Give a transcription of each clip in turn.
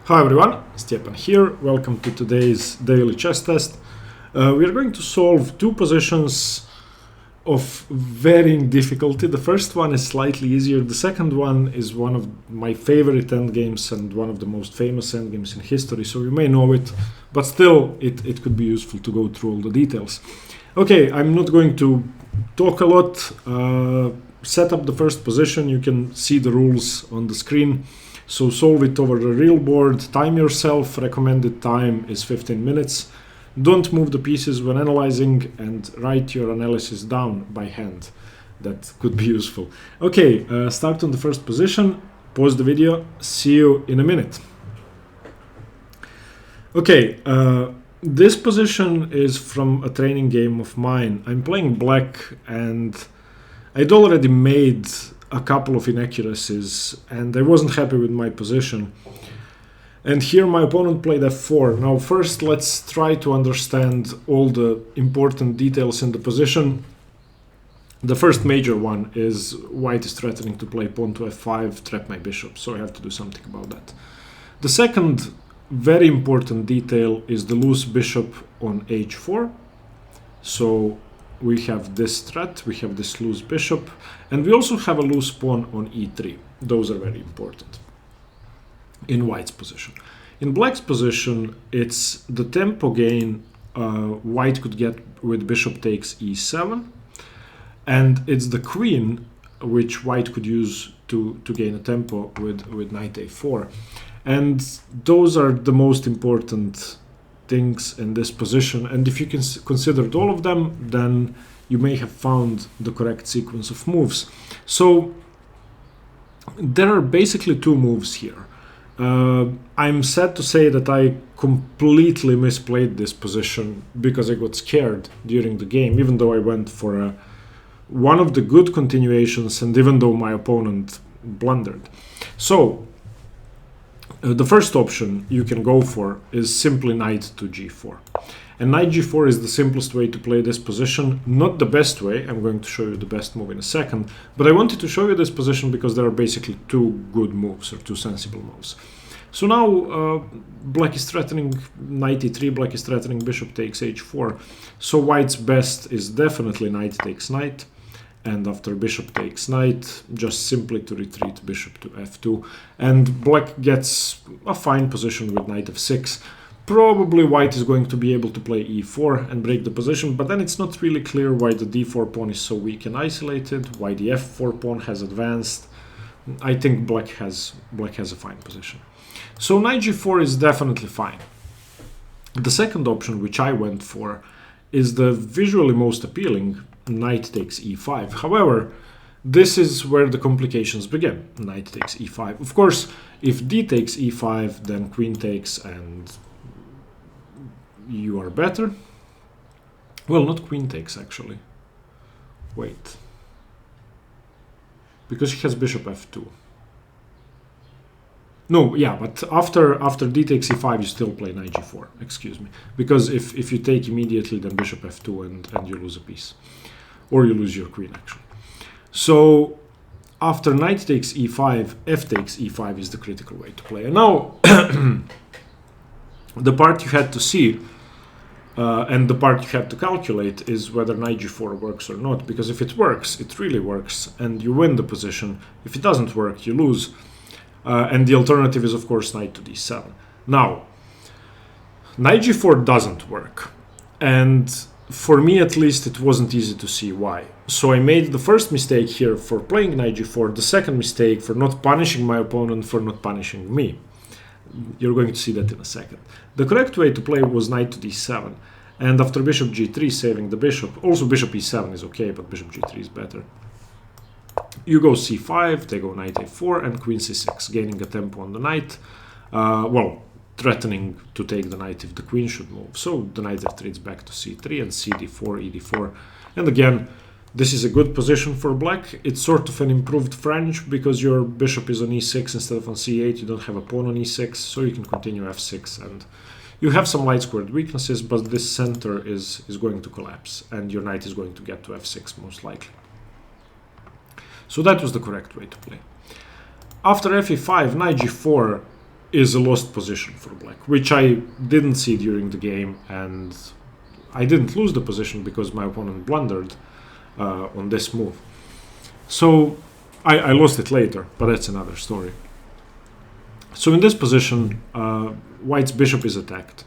Hi everyone, Stepan here. Welcome to today's daily chess test. We are going to solve two positions of varying difficulty. The first one is slightly easier. The second one is one of my favorite endgames and one of the most famous endgames in history, so you may know it, but still it could be useful to go through all the details. Okay, I'm not going to talk a lot. Set up the first position. You can see the rules on the screen. So solve it over the real board, time yourself, recommended time is 15 minutes. Don't move the pieces when analyzing and write your analysis down by hand. That could be useful. Okay, start on the first position, pause the video, see you in a minute. Okay, this position is from a training game of mine. I'm playing black and I'd already made a couple of inaccuracies and I wasn't happy with my position. And here my opponent played f4. Now first let's try to understand all the important details in the position. The first major one is white is threatening to play pawn to f5, trap my bishop, so I have to do something about that. The second very important detail is the loose bishop on h4. So we have this threat, we have this loose bishop, and we also have a loose pawn on e3. Those are very important in white's position. In black's position, it's the tempo gain white could get with bishop takes e7, and it's the queen which white could use to gain a tempo with knight a4. And those are the most important things in this position, and if you considered all of them, then you may have found the correct sequence of moves. So there are basically two moves here. I'm sad to say that I completely misplayed this position because I got scared during the game, even though I went for one of the good continuations and even though my opponent blundered. So the first option you can go for is simply knight to g4. And knight g4 is the simplest way to play this position, not the best way. I'm going to show you the best move in a second, but I wanted to show you this position because there are basically two good moves or two sensible moves. So now black is threatening knight e3, black is threatening bishop takes h4. So white's best is definitely knight takes knight. And after bishop takes knight, just simply to retreat bishop to f2. And black gets a fine position with knight f6. Probably white is going to be able to play e4 and break the position, but then it's not really clear why the d4 pawn is so weak and isolated, why the f4 pawn has advanced. I think black has a fine position. So knight g4 is definitely fine. The second option, which I went for, is the visually most appealing, knight takes e5. However, this is where the complications begin. Knight takes e5. Of course, if d takes e5, then queen takes and you are better. Well, not queen takes actually. Wait. Because he has bishop f2. No, yeah, but after d takes e5, you still play knight g4. Excuse me. Because if you take immediately, then bishop f2 and you lose a piece. Or you lose your queen, actually. So after knight takes e5, f takes e5 is the critical way to play. And now, the part you had to see and the part you have to calculate is whether knight g4 works or not. Because if it works, it really works, and you win the position. If it doesn't work, you lose. And the alternative is, of course, knight to d7. Now, knight g4 doesn't work. And for me, at least, it wasn't easy to see why. So I made the first mistake here for playing knight g4, the second mistake for not punishing my opponent for not punishing me. You're going to see that in a second. The correct way to play was knight to d7. And after bishop g3, saving the bishop, also bishop e7 is okay, but bishop g3 is better. You go c5, they go knight a4, and queen c6, gaining a tempo on the knight. Well, threatening to take the knight if the queen should move. So the knight retreats back to c3 and cd4, ed4. And again, this is a good position for black. It's sort of an improved French because your bishop is on e6 instead of on c8. You don't have a pawn on e6, so you can continue f6. And you have some light squared weaknesses, but this center is going to collapse, and your knight is going to get to f6 most likely. So that was the correct way to play. After f5, knight g4 is a lost position for black, which I didn't see during the game, and I didn't lose the position because my opponent blundered on this move. So I lost it later, but that's another story. So in this position, white's bishop is attacked.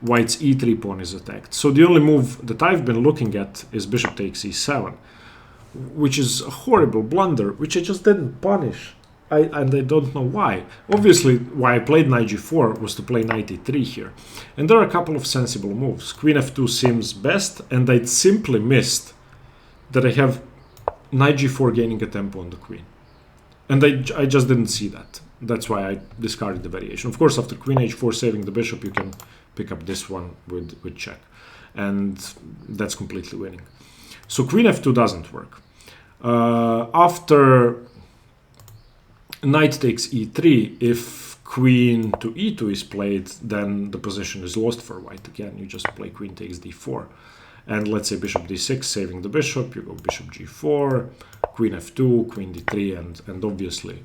White's e3 pawn is attacked. So the only move that I've been looking at is bishop takes e7, which is a horrible blunder, which I just didn't punish. And I don't know why. Obviously, why I played knight g4 was to play knight e3 here. And there are a couple of sensible moves. Queen f2 seems best, and I simply missed that I have knight g4 gaining a tempo on the queen. And I just didn't see that. That's why I discarded the variation. Of course, after queen h4 saving the bishop, you can pick up this one with check. And that's completely winning. So queen f2 doesn't work. After knight takes e3, if queen to e2 is played, then the position is lost for white. Again, you just play queen takes d4. And let's say bishop d6, saving the bishop, you go bishop g4, queen f2, queen d3, and obviously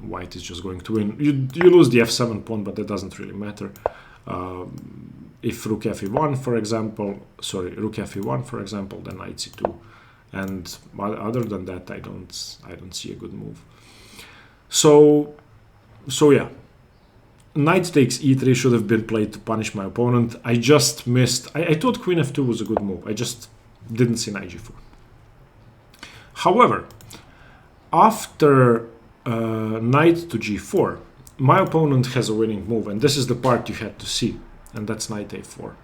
white is just going to win. You lose the f7 pawn, but that doesn't really matter. If rook fe1, for example, rook fe1, for example, then knight c2. And other than that, I don't see a good move. So yeah, knight takes e3 should have been played to punish my opponent. I just missed. I thought queen f2 was a good move. I just didn't see knight g4. However, after knight to g4, my opponent has a winning move, and this is the part you had to see, and that's knight a4.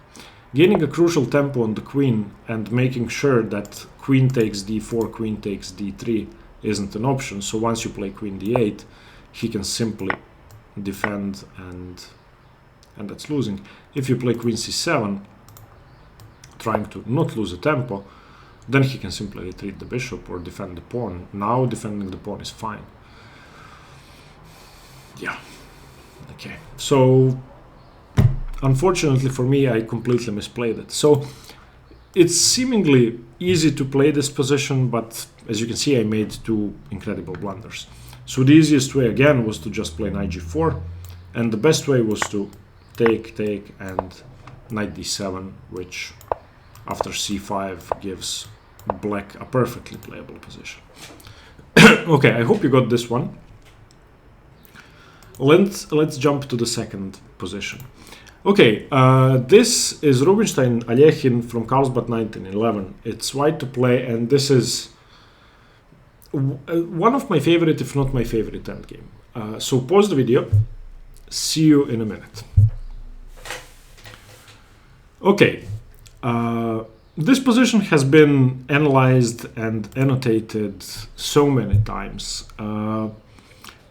Gaining a crucial tempo on the queen and making sure that queen takes d4, queen takes d3 isn't an option. So once you play queen d8, he can simply defend, and that's losing. If you play queen c7, trying to not lose a tempo, then he can simply retreat the bishop or defend the pawn. Now defending the pawn is fine. Yeah. Okay. So unfortunately for me, I completely misplayed it. So it's seemingly easy to play this position, but as you can see, I made two incredible blunders. So the easiest way again was to just play knight g4, and the best way was to take, and knight d7, which after c5 gives black a perfectly playable position. Okay, I hope you got this one. Let's jump to the second position. Okay, this is Rubinstein Alechin from Carlsbad 1911. It's white to play, and this is one of my favorite, if not my favorite, endgame. So pause the video. See you in a minute. Okay, this position has been analyzed and annotated so many times.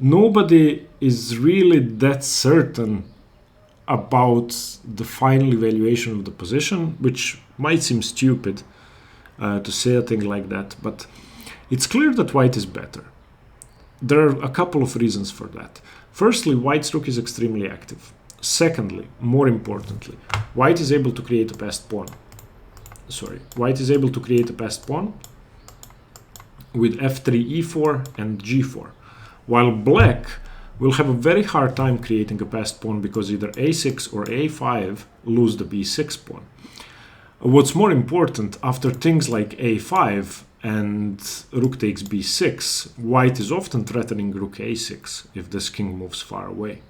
Nobody is really that certain about the final evaluation of the position, which might seem stupid to say a thing like that, but it's clear that white is better. There are a couple of reasons for that. Firstly, white's rook is extremely active. Secondly, more importantly, white is able to create a passed pawn. White is able to create a passed pawn with f3, e4, and g4, while black will have a very hard time creating a passed pawn because either a6 or a5 lose the b6 pawn. What's more important, after things like a5 and rook takes b6, white is often threatening rook a6 if this king moves far away.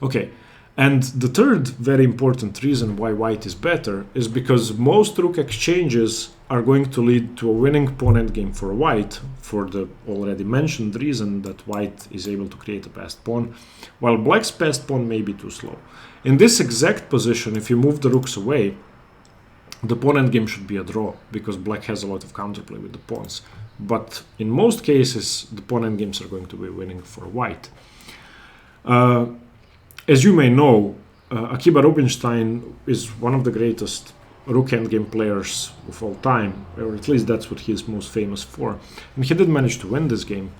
Okay, and the third very important reason why white is better is because most rook exchanges are going to lead to a winning pawn endgame for white, for the already mentioned reason that white is able to create a passed pawn, while black's passed pawn may be too slow. In this exact position, if you move the rooks away, the pawn endgame should be a draw, because black has a lot of counterplay with the pawns. But in most cases, the pawn endgames are going to be winning for white. As you may know, Akiba Rubinstein is one of the greatest rook endgame players of all time, or at least that's what he is most famous for. And he did manage to win this game.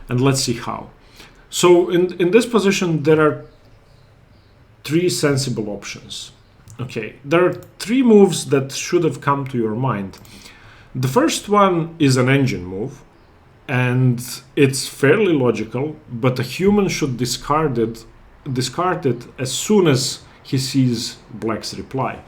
And let's see how. So in this position, there are three sensible options. Okay, there are three moves that should have come to your mind. The first one is an engine move, and it's fairly logical, but a human should discard it as soon as he sees black's reply.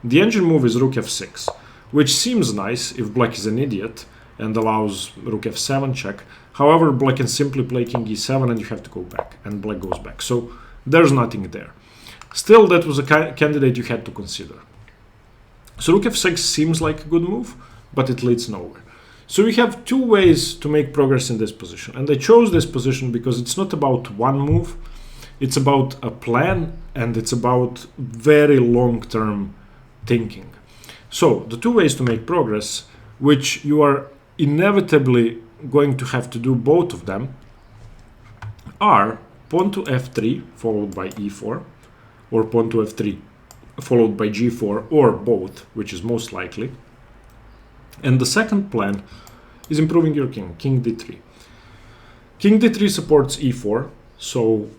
The engine move is rook f6, which seems nice if black is an idiot and allows rook f7 check. However, black can simply play king e7 and you have to go back, and black goes back. So there's nothing there. Still, that was a candidate you had to consider. So rook f6 seems like a good move, but it leads nowhere. So we have two ways to make progress in this position. And I chose this position because it's not about one move. It's about a plan, and it's about very long-term thinking. So the two ways to make progress, which you are inevitably going to have to do both of them, are pawn to f3 followed by e4, or pawn to f3 followed by g4, or both, which is most likely. And the second plan is improving your king, king d3. King d3 supports e4, so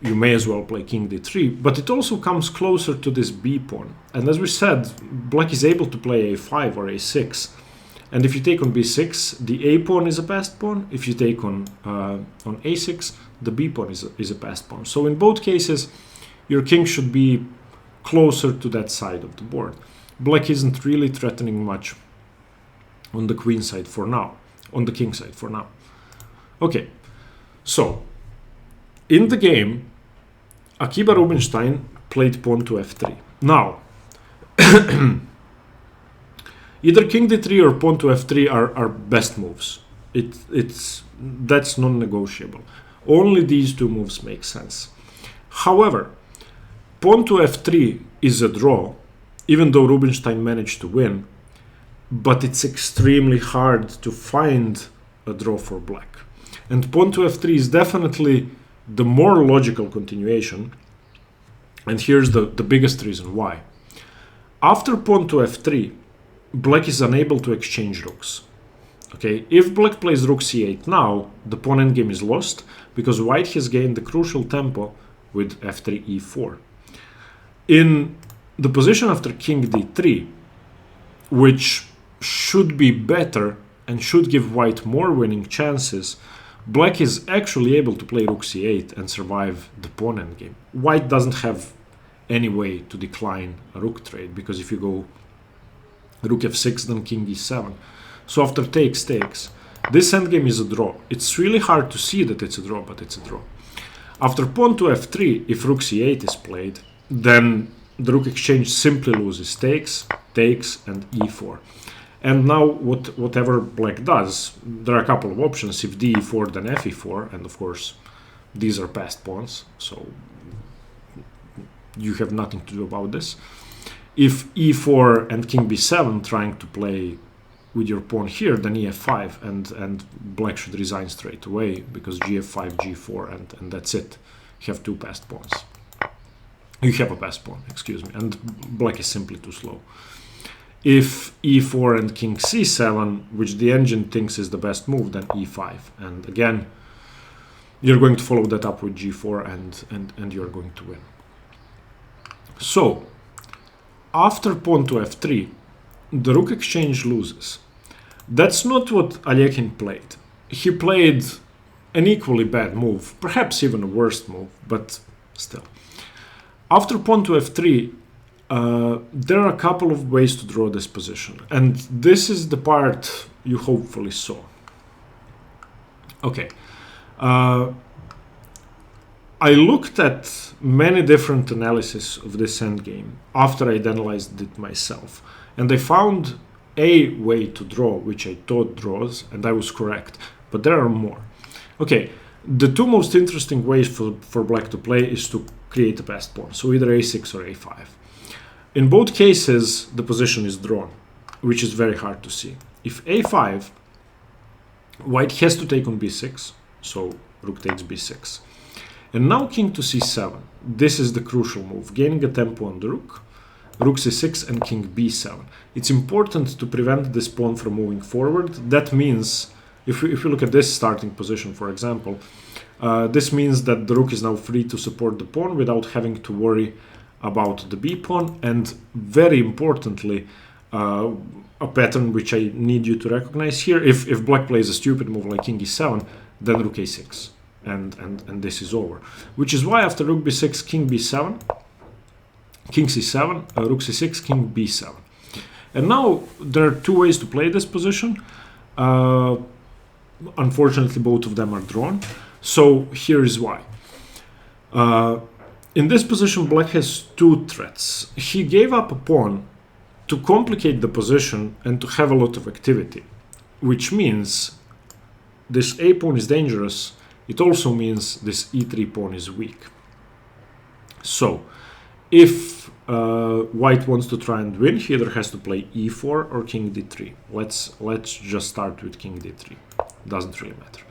you may as well play king d3, but it also comes closer to this b pawn. And as we said, black is able to play a5 or a6. And if you take on b6, the a pawn is a passed pawn. If you take on a6, the b pawn is a passed pawn. So in both cases, your king should be closer to that side of the board. Black isn't really threatening much on the queen side for now, on the king side for now. Okay, so in the game, Akiba Rubinstein played pawn to f3. Now, either king d3 or pawn to f3 are best moves. That's non-negotiable. Only these two moves make sense. However, pawn to f3 is a draw, even though Rubinstein managed to win, but it's extremely hard to find a draw for black. And pawn to f3 is definitely the more logical continuation, and here's the biggest reason why. After pawn to f3, black is unable to exchange rooks. Okay, if black plays rook c8 now, the pawn endgame is lost because white has gained the crucial tempo with f3 e4. In the position after king d3, which should be better and should give white more winning chances, black is actually able to play rook c8 and survive the pawn endgame. White doesn't have any way to decline a rook trade, because if you go rook f6, then king e7. So after takes, this endgame is a draw. It's really hard to see that it's a draw, but it's a draw. After pawn to f3, if rook c8 is played, then the rook exchange simply loses takes, and e4. And now whatever black does, there are a couple of options. If d4, then fe4, and of course these are passed pawns, so you have nothing to do about this. If e4 and king b7 trying to play with your pawn here, then ef5, and black should resign straight away, because gf5, g4, and that's it. You have two passed pawns. You have a passed pawn, excuse me, and black is simply too slow. If e4 and king c7, which the engine thinks is the best move, then e5. And again, you're going to follow that up with g4, and you're going to win. So, after pawn to f3, the rook exchange loses. That's not what Alekhine played. He played an equally bad move, perhaps even a worse move, but still. After pawn to f3, there are a couple of ways to draw this position, and this is the part you hopefully saw. Okay, I looked at many different analyses of this endgame after I'd analyzed it myself, and I found a way to draw which I thought draws, and I was correct, but there are more. Okay, the two most interesting ways for black to play is to create a passed pawn, so either a6 or a5. In both cases, the position is drawn, which is very hard to see. If a5, white has to take on b6, so rook takes b6. And now king to c7. This is the crucial move, gaining a tempo on the rook, rook c6 and king b7. It's important to prevent this pawn from moving forward. That means, if you look at this starting position, for example, this means that the rook is now free to support the pawn without having to worry about the b pawn, and very importantly, a pattern which I need you to recognize here. If black plays a stupid move like king e7, then rook a6, and this is over. Which is why after rook b6, king b7, king c7, rook c6, king b7. And now there are two ways to play this position. Unfortunately, both of them are drawn. So here is why. In this position, black has two threats. He gave up a pawn to complicate the position and to have a lot of activity, which means this a pawn is dangerous. It also means this e3 pawn is weak. So if white wants to try and win, he either has to play e4 or king d3. Let's just start with king d3. Doesn't really matter.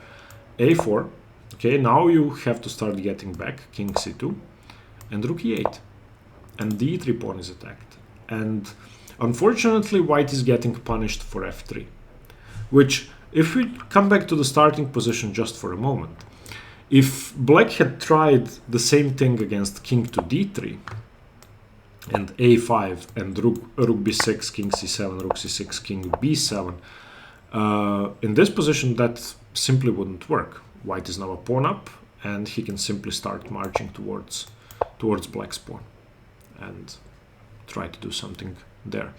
a4. Okay, now you have to start getting back king c2 and rook e8, and the e3 pawn is attacked. And unfortunately, white is getting punished for f3, which, if we come back to the starting position just for a moment, if black had tried the same thing against king to d3 and a5 and rook b6, king c7, rook c6, king b7, in this position that simply wouldn't work. White is now a pawn up, and he can simply start marching towards black's pawn and try to do something there.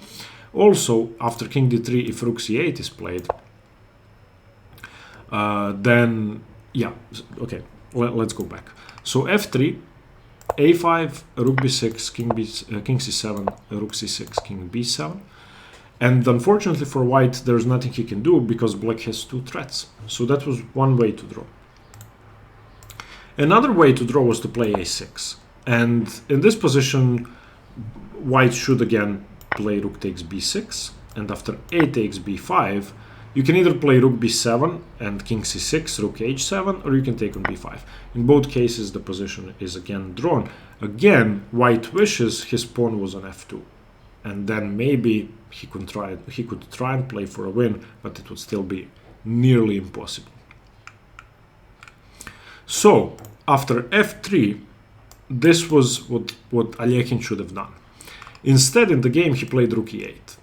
Also, after king d3, if rook c8 is played, then yeah, okay, let's go back. So f3, a5, rook b6, king c7, rook c6, king b7. And unfortunately for white, there's nothing he can do because black has two threats. So that was one way to draw. Another way to draw was to play a6. And in this position, white should again play rook takes b6. And after a takes b5, you can either play rook b7 and king c6, rook h7, or you can take on b5. In both cases, the position is again drawn. Again, white wishes his pawn was on f2. And then maybe he could try and play for a win, but it would still be nearly impossible. So after f3, this was what Alekhine should have done. Instead, in the game, he played rook e8.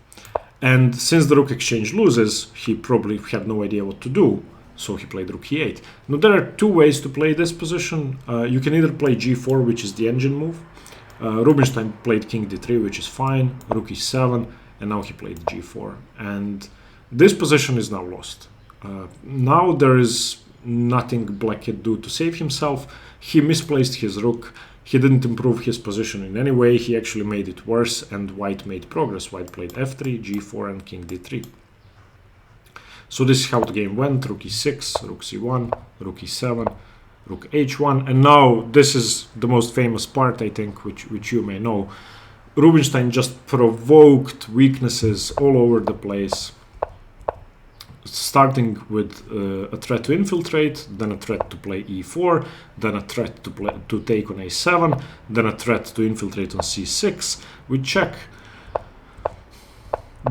And since the rook exchange loses, he probably had no idea what to do, so he played rook e8. Now there are two ways to play this position. You can either play g4, which is the engine move. Rubinstein played king d3, which is fine, rook e7, and now he played g4. And this position is now lost. Now there is nothing black can do to save himself. He misplaced his rook. He didn't improve his position in any way. He actually made it worse, and white made progress. White played f3, g4, and king d3. So this is how the game went. Rook e6, rook c1, rook e7, rook h1, and now this is the most famous part, I think, which you may know. Rubinstein just provoked weaknesses all over the place, starting with a threat to infiltrate, then a threat to play e4, then a threat to take on a7, then a threat to infiltrate on c6 with check,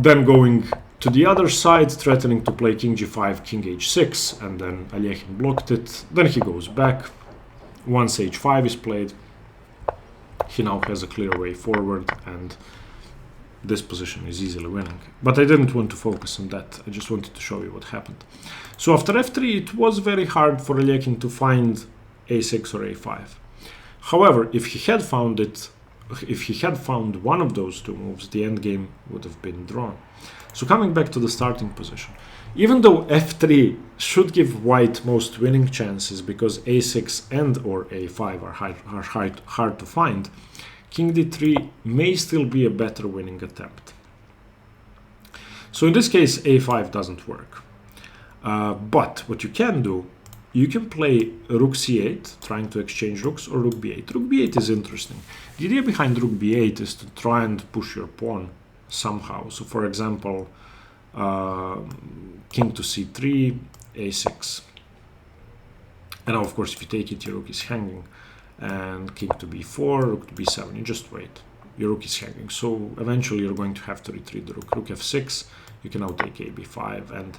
then going to the other side, threatening to play king g5, king h6, and then Alekhine blocked it. Then he goes back. Once h5 is played, he now has a clear way forward, and this position is easily winning. But I didn't want to focus on that. I just wanted to show you what happened. So after f3, it was very hard for Alekhine to find a6 or a5. However, if he had found one of those two moves, the endgame would have been drawn. So coming back to the starting position, even though f3 should give white most winning chances because a6 and or a5 are hard to find, king d3 may still be a better winning attempt. So in this case, a5 doesn't work. But what you can do, you can play rook c8, trying to exchange rooks, or rook b8. Rook b8 is interesting. The idea behind rook b8 is to try and push your pawn somehow. So for example, king to c3, a6. And now, of course, if you take it, your rook is hanging. And king to b4, rook to b7, you just wait. Your rook is hanging. So eventually you're going to have to retreat the rook. Rook f6, you can now take a b5, and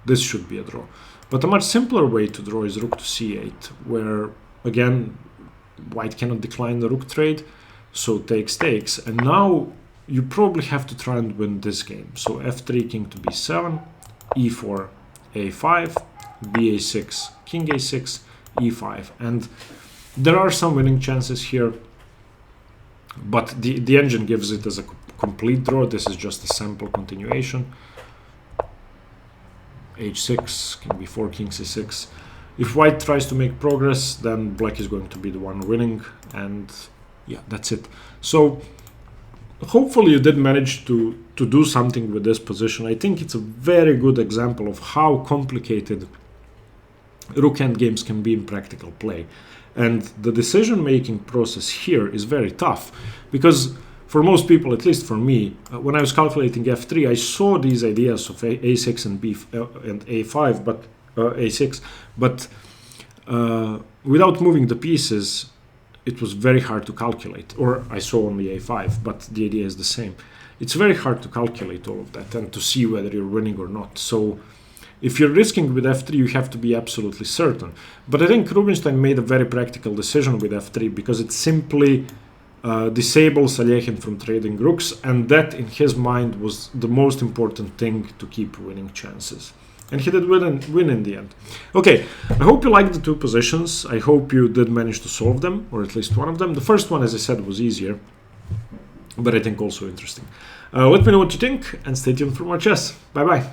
this should be a draw. But a much simpler way to draw is rook to c8, where, again, white cannot decline the rook trade, so takes. And now you probably have to try and win this game. So f3, king to b7, e4, a5, ba6, king a6, e5. And there are some winning chances here, but the engine gives it as a complete draw. This is just a sample continuation. h6, king b4, king c6. If white tries to make progress, then black is going to be the one winning, and yeah, that's it. So hopefully you did manage to do something with this position. I think it's a very good example of how complicated rook endgames can be in practical play. And the decision-making process here is very tough, because for most people, at least for me, when I was calculating f3, I saw these ideas of a6 and and a5, but a6, but without moving the pieces, it was very hard to calculate. Or I saw only a5, but the idea is the same. It's very hard to calculate all of that and to see whether you're winning or not. So if you're risking with f3, you have to be absolutely certain. But I think Rubinstein made a very practical decision with f3, because it simply disables Alekhine from trading rooks, and that in his mind was the most important thing to keep winning chances. And he did win in the end. Okay, I hope you liked the two positions. I hope you did manage to solve them, or at least one of them. The first one, as I said, was easier, but I think also interesting. Let me know what you think, and stay tuned for more chess. Bye-bye.